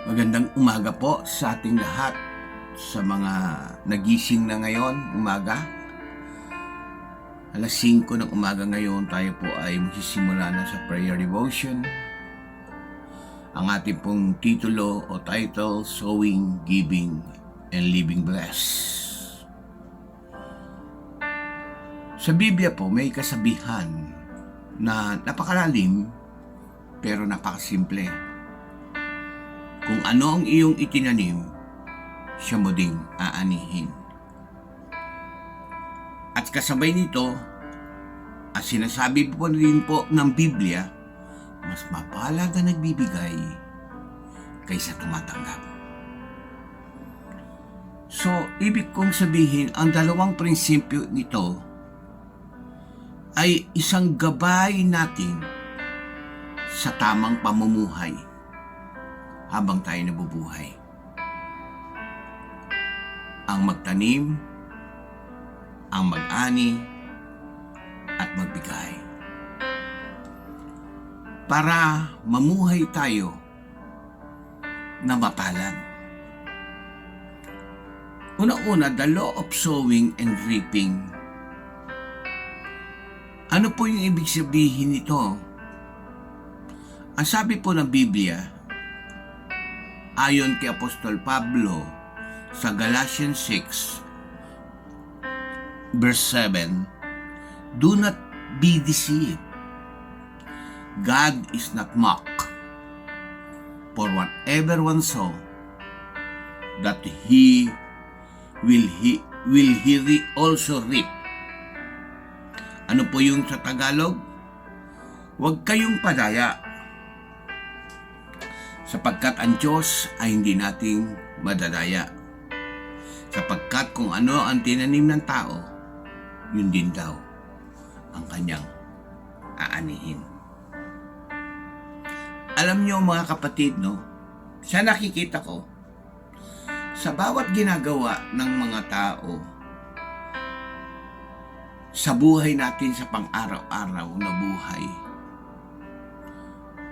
Magandang umaga po sa ating lahat, sa mga nagising na ngayon, umaga. Alas 5 ng umaga ngayon, tayo po ay magsisimula na sa prayer devotion. Ang ating pong titulo o title, Sowing, Giving, and Living Blessed. Sa Biblia po, may kasabihan na napakalalim pero napakasimple. Kung ano ang iyong itinanim, siya mo ding aanihin. At kasabay nito, at sinasabi po rin po ng Biblia, mas mapalad na nagbibigay kaysa tumatanggap. So, ibig kong sabihin, ang dalawang prinsipyo nito ay isang gabay natin sa tamang pamumuhay habang tayo nabubuhay. Ang magtanim, ang mag-ani, at magbigay. Para mamuhay tayo na mapalad. Una-una, the law of sowing and reaping. Ano po yung ibig sabihin nito? Ang sabi po ng Biblia, ayon kay Apostol Pablo sa Galatians 6 verse 7, do not be deceived. God is not mocked. For whatever one sow, that he will also reap. Ano po yung sa Tagalog? Huwag kayong padaya, sapagkat ang Diyos ay hindi nating madadaya. Sapagkat kung ano ang tinanim ng tao, yun din daw ang kanyang aanihin. Alam niyo mga kapatid, no? Sa nakikita ko, sa bawat ginagawa ng mga tao, sa buhay natin sa pang-araw-araw na buhay,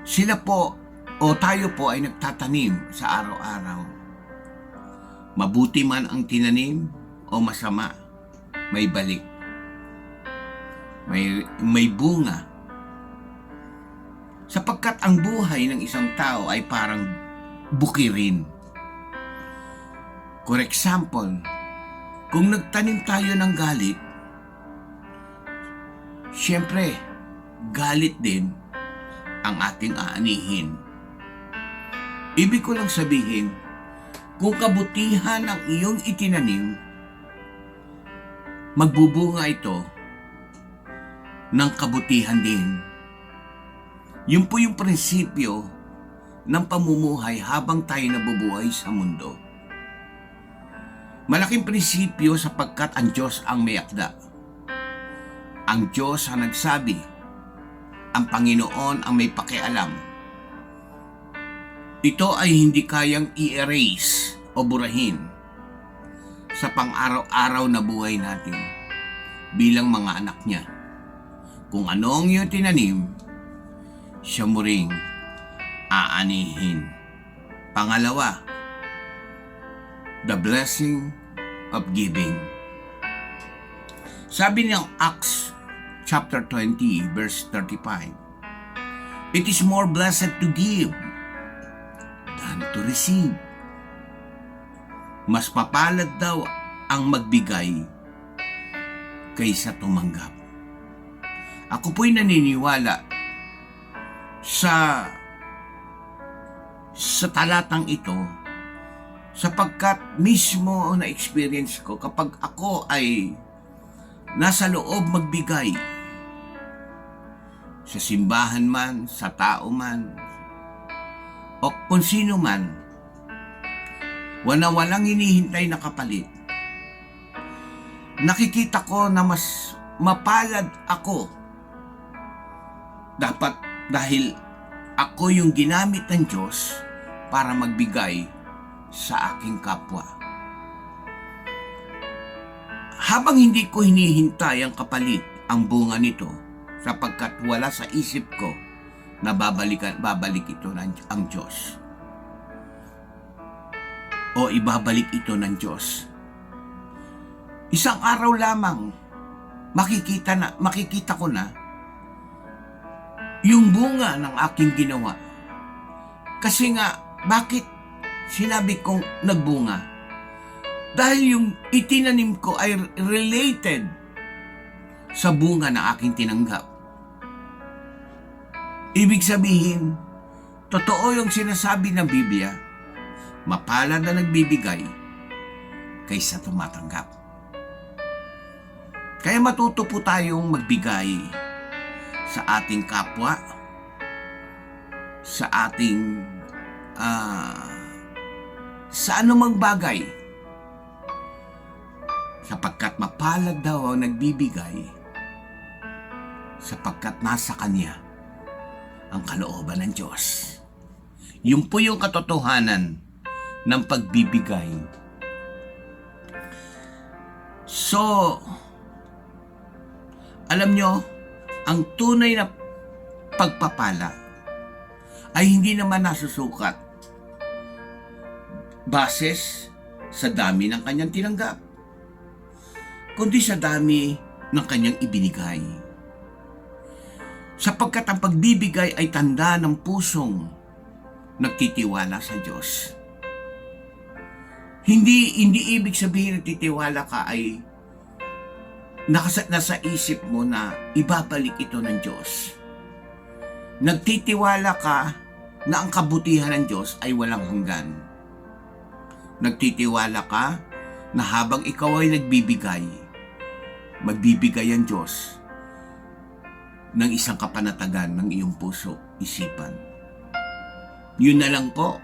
sila po o tayo po ay nagtatanim sa araw-araw. Mabuti man ang tinanim o masama, may balik. May bunga. Sapagkat ang buhay ng isang tao ay parang bukirin. For example, kung nagtanim tayo ng galit, siyempre, galit din ang ating aanihin. Ibig ko lang sabihin, kung kabutihan ang iyong itinanim, magbubunga ito ng kabutihan din. Yun po yung prinsipyo ng pamumuhay habang tayo nabubuhay sa mundo. Malaking prinsipyo sapagkat ang Diyos ang may akda. Ang Diyos ang nagsabi, ang Panginoon ang may pakialam. Ito ay hindi kayang i-erase o burahin sa pang-araw-araw na buhay natin bilang mga anak niya. Kung ano ang iyong tinanim, siya mo ring aanihin. Pangalawa, the blessing of giving. Sabi ng Acts chapter 20 verse 35, it is more blessed to give than to receive. Mas papalad daw ang magbigay kaysa tumanggap. Ako po'y naniniwala sa talatang ito sapagkat mismo na-experience ko kapag ako ay nasa loob magbigay sa simbahan man, sa tao man, o kung sino man, walang hinihintay na kapalit. Nakikita ko na mas mapalad ako dapat dahil ako yung ginamit ng Diyos para magbigay sa aking kapwa. Habang hindi ko hinihintay ang kapalit, ang bunga nito, sapagkat wala sa isip ko na babalik ito ang Diyos. o ibabalik ito ng Diyos. Isang araw lamang, makikita ko na yung bunga ng aking ginawa. Kasi nga, bakit sinabi kong nagbunga? Dahil yung itinanim ko ay related sa bunga na aking tinanggap. Ibig sabihin, totoo yung sinasabi ng Biblia, mapalad na nagbibigay kaysa tumatanggap. Kaya matuto po tayong magbigay sa ating kapwa, sa ating sa anumang bagay, sapagkat mapalad daw ang nagbibigay sapagkat nasa Kanya ang kalooban ng Diyos. Yun po yung katotohanan ng pagbibigay. So, alam nyo, ang tunay na pagpapala ay hindi naman nasusukat bases sa dami ng kanyang tinanggap, kundi sa dami ng kanyang ibinigay. Sapagkat ang pagbibigay ay tanda ng pusong nagtitiwala sa Diyos. Hindi ibig sabihin nagtitiwala ka ay nasa isip mo na ibabalik ito ng Diyos. Nagtitiwala ka na ang kabutihan ng Diyos ay walang hanggan. Nagtitiwala ka na habang ikaw ay nagbibigay, magbibigay ang Diyos ng isang kapanatagan ng iyong puso, isipan. Yun na lang po,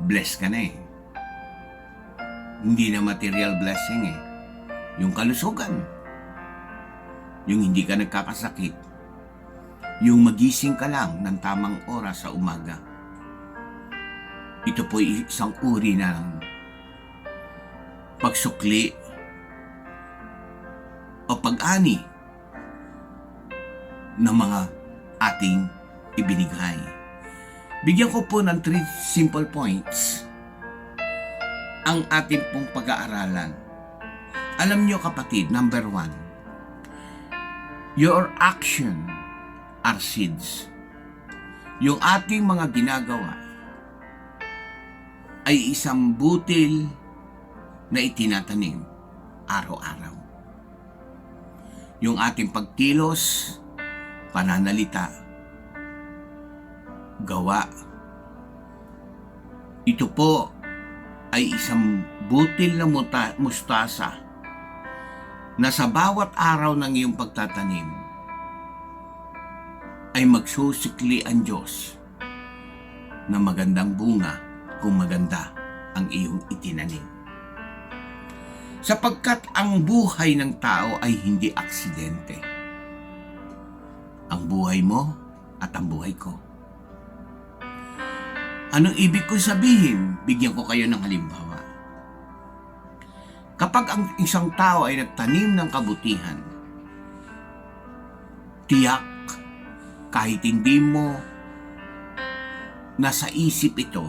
bless ka na eh. Hindi na material blessing eh. Yung kalusugan, yung hindi ka nagkakasakit, yung magising ka lang ng tamang oras sa umaga. Ito po isang uri ng pagsukli o pag-ani ng mga ating ibinigay. Bigyan ko po ng 3 simple points ang ating pong pag-aaralan. Alam nyo kapatid, number 1, your action are seeds. Yung ating mga ginagawa ay isang butil na itinatanim araw-araw. Yung ating pagkilos, pananalita, gawa, ito po ay isang butil na mustasa na sa bawat araw ng iyong pagtatanim ay magsusikli ang Diyos na magandang bunga kung maganda ang iyong itinanim. Sapagkat ang buhay ng tao ay hindi aksidente. Ang buhay mo at ang buhay ko. Anong ibig ko sabihin? Bigyan ko kayo ng halimbawa. Kapag ang isang tao ay nagtanim ng kabutihan, tiyak kahit hindi mo nasa isip ito,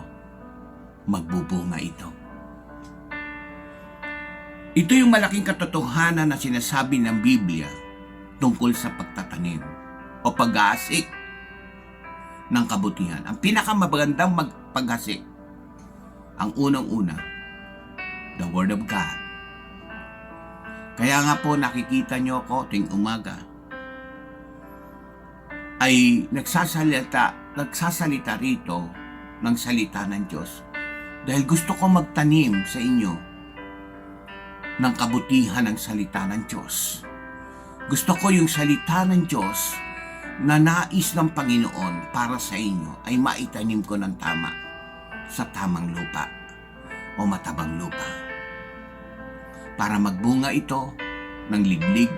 magbubunga ito. Ito yung malaking katotohanan na sinasabi ng Biblia tungkol sa pagtatanim o pag-aasik ng kabutihan. Ang pinakamagandang pag-asik, ang unang-una, the Word of God. Kaya nga po nakikita nyo ako tuwing umaga ay nagsasalita rito ng salita ng Diyos dahil gusto ko magtanim sa inyo ng kabutihan ng salita ng Diyos. Gusto ko yung salita ng Diyos na nais ng Panginoon para sa inyo ay maitanim ko ng tama sa tamang lupa o matabang lupa para magbunga ito ng liglig,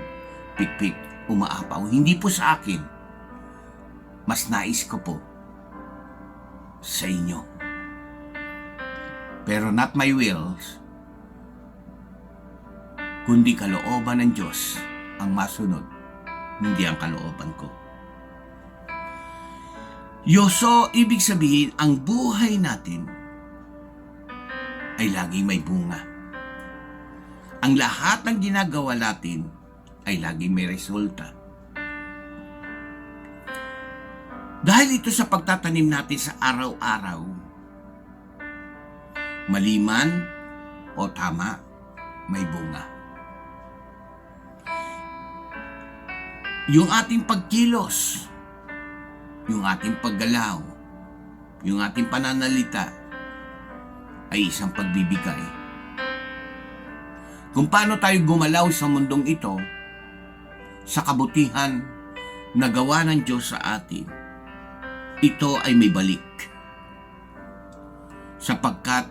pikpik, umaapaw. Hindi po sa akin, mas nais ko po sa inyo. Pero not my wills, kundi kalooban ng Diyos ang masunod, hindi ang kalooban ko. Yoso, ibig sabihin, ang buhay natin ay laging may bunga. Ang lahat ng ginagawa natin ay laging may resulta. Dahil ito sa pagtatanim natin sa araw-araw, mali man o tama, may bunga. Yung ating pagkilos, yung ating paggalaw, yung ating pananalita ay isang pagbibigay. Kung paano tayo gumalaw sa mundong ito, sa kabutihan na gawa ng Diyos sa atin, ito ay may balik. Sapagkat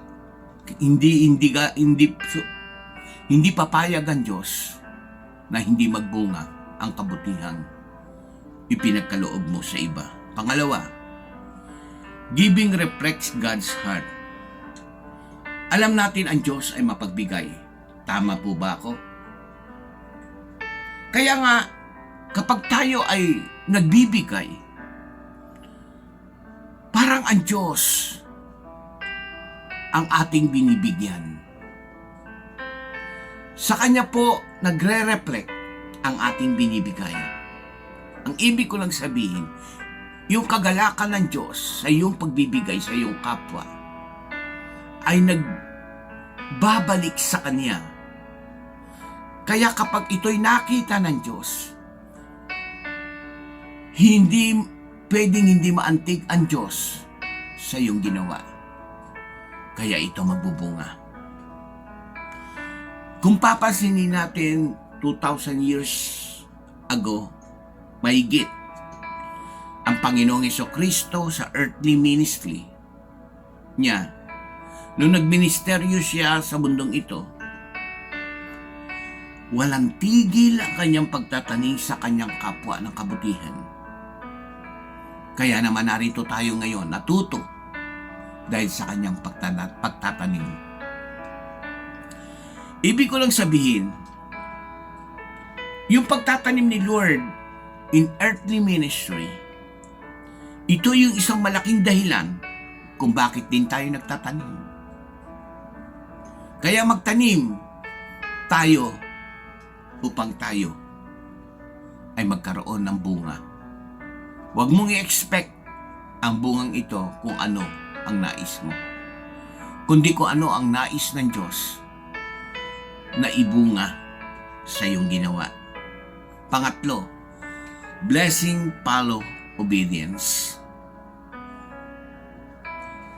hindi papayag ang Diyos na hindi magbunga ang kabutihang ipinagkaloob mo sa iba. Pangalawa, giving reflects God's heart. Alam natin ang Diyos ay mapagbigay. Tama po ba ako? Kaya nga, kapag tayo ay nagbibigay, parang ang Diyos ang ating binibigyan. Sa Kanya po, nagre-reflect ang ating binibigay. Ang ibig ko lang sabihin, yung kagalakan ng Diyos sa iyong pagbibigay sa iyong kapwa ay nagbabalik sa Kanya. Kaya kapag ito'y nakita ng Diyos, hindi pwedeng hindi maantig ang Diyos sa iyong ginawa. Kaya ito magbubunga. Kung papansinin natin 2,000 years ago, mahigit, ang Panginoong Jesucristo sa earthly ministry niya, nung nagministeryo siya sa mundong ito, walang tigil ang kanyang pagtatanim sa kanyang kapwa ng kabutihan. Kaya naman narito tayo ngayon, natuto dahil sa kanyang pagtatanim. Ibig ko lang sabihin, yung pagtatanim ni Lord in earthly ministry, ito yung isang malaking dahilan kung bakit din tayo nagtatanim. Kaya magtanim tayo upang tayo ay magkaroon ng bunga. Huwag mong i-expect ang bungang ito kung ano ang nais mo, kundi kung ano ang nais ng Diyos na ibunga sa iyong ginawa. Pangatlo, blessing follow obedience.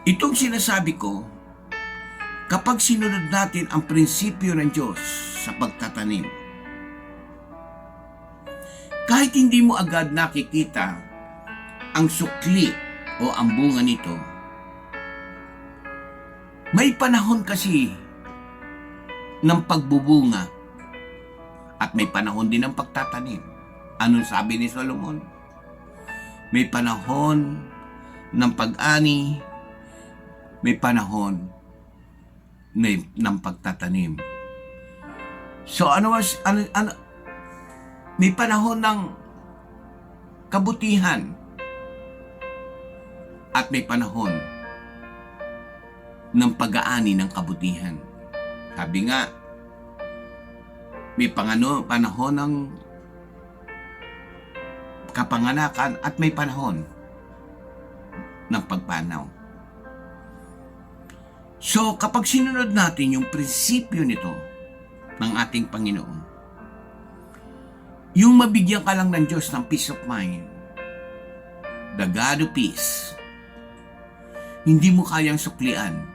Itong sinasabi ko, kapag sinunod natin ang prinsipyo ng Diyos sa pagtatanim, kahit hindi mo agad nakikita ang sukli o ang bunga nito, may panahon kasi ng pagbubunga at may panahon din ng pagtatanim. Anong sabi ni Solomon? May panahon ng pag-ani, may panahon ng pagtatanim. So may panahon ng kabutihan at may panahon ng pag-aani ng kabutihan. Sabi nga, may panahon ng kapanganakan at may panahon ng pagpanaw. So, kapag sinunod natin yung prinsipyo nito ng ating Panginoon, yung mabigyan ka lang ng Diyos ng peace of mind, the God of peace, hindi mo kayang suklian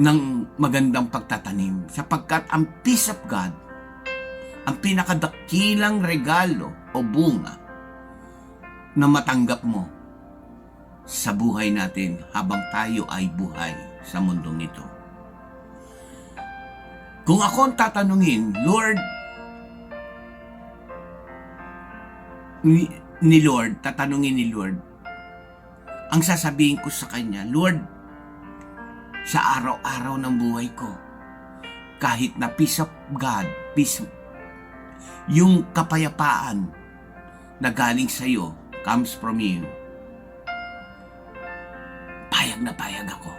ng magandang pagtatanim, sapagkat ang peace of God, ang pinakadakilang regalo o bunga na matanggap mo sa buhay natin habang tayo ay buhay sa mundong ito. Kung ako ang tatanungin, tatanungin ni Lord, ang sasabihin ko sa Kanya, Lord, sa araw-araw ng buhay ko, kahit na peace of God, yung kapayapaan na galing sa iyo, comes from you, payag na payag ako.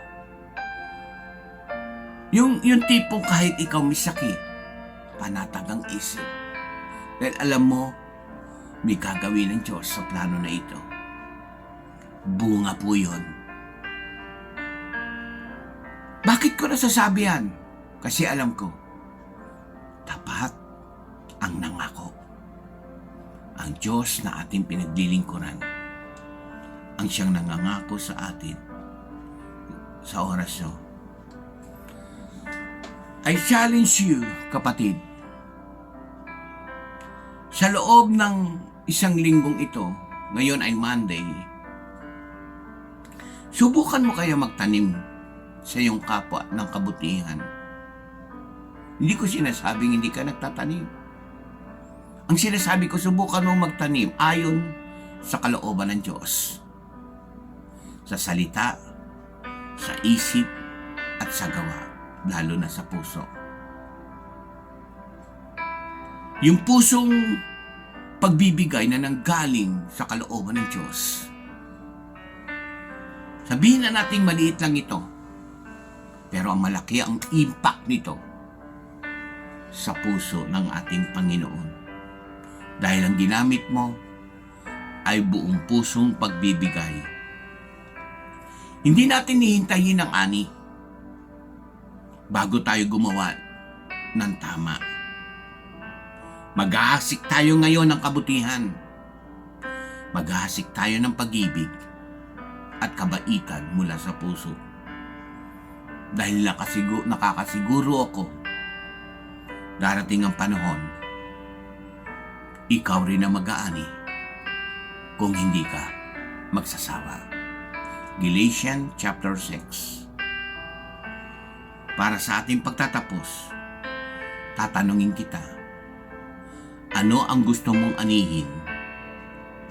Yung tipong kahit ikaw may sakit, panatag ang isip. Dahil alam mo, may gagawin ng Diyos sa plano na ito. Bunga po yun. Bakit ko nasasabi yan? Kasi alam ko, tapat ang nangako. Ang Diyos na ating pinaglilingkuran, ang siyang nangangako sa atin sa oras na. I challenge you, kapatid, sa loob ng isang linggong ito, ngayon ay Monday, subukan mo kaya magtanim sa iyong kapwa ng kabutihan. Hindi ko sinasabing hindi ka nagtatanim. Ang sinasabi ko, subukan mo magtanim ayon sa kalooban ng Diyos. Sa salita, sa isip, at sa gawa, lalo na sa puso. Yung pusong pagbibigay na nanggaling sa kalooban ng Diyos. Sabihin na nating maliit lang ito, pero ang malaki ang impact nito sa puso ng ating Panginoon. Dahil ang ginamit mo ay buong pusong pagbibigay. Hindi natin hihintayin ang ani bago tayo gumawa ng tama. Maghahasik tayo ngayon ng kabutihan. Maghahasik tayo ng pag-ibig at kabaitan mula sa puso. Dahil nakakasiguro ako, darating ang panahon, ikaw rin ang mag-aani kung hindi ka magsasawa. Galatians chapter 6. Para sa ating pagtatapos, tatanungin kita, ano ang gusto mong anihin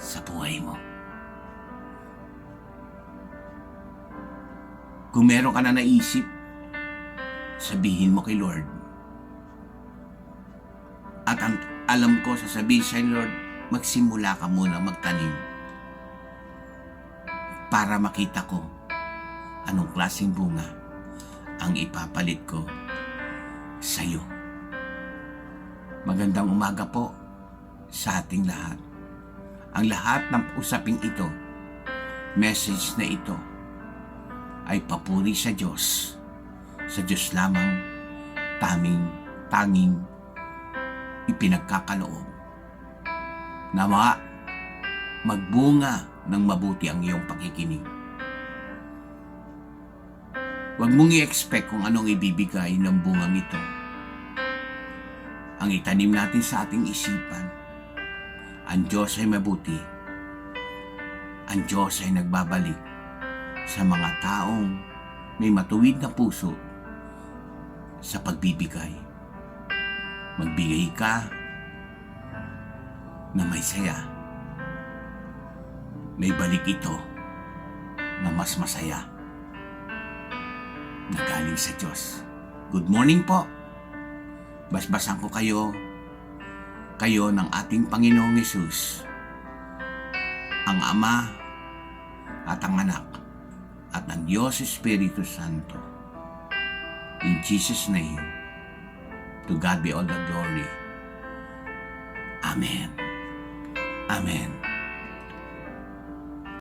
sa buhay mo? Kung meron ka na naisip, sabihin mo kay Lord. At alam ko, sasabihin sa Lord, magsimula ka muna magtanim para makita ko anong klaseng bunga ang ipapalit ko sa iyo. Magandang umaga po sa ating lahat. Ang lahat ng usaping ito, message na ito, ay papuri sa Diyos. Sa Diyos lamang tanging ipinagkakaloob. Nawa magbunga ng mabuti ang iyong pakikinig. Huwag mong i-expect kung anong ibibigay ng bungang ito. Ang itanim natin sa ating isipan, ang Diyos ay mabuti. Ang Diyos ay nagbabalik sa mga taong may matuwid na puso sa pagbibigay. Magbigay ka na may saya. May balik ito na mas masaya na galing sa Diyos. Good morning po. Basbasan ko kayo ng ating Panginoong Hesus, ang Ama at ang Anak at ang Diyos Espiritu Santo. In Jesus' name, to God be all the glory. Amen. Amen.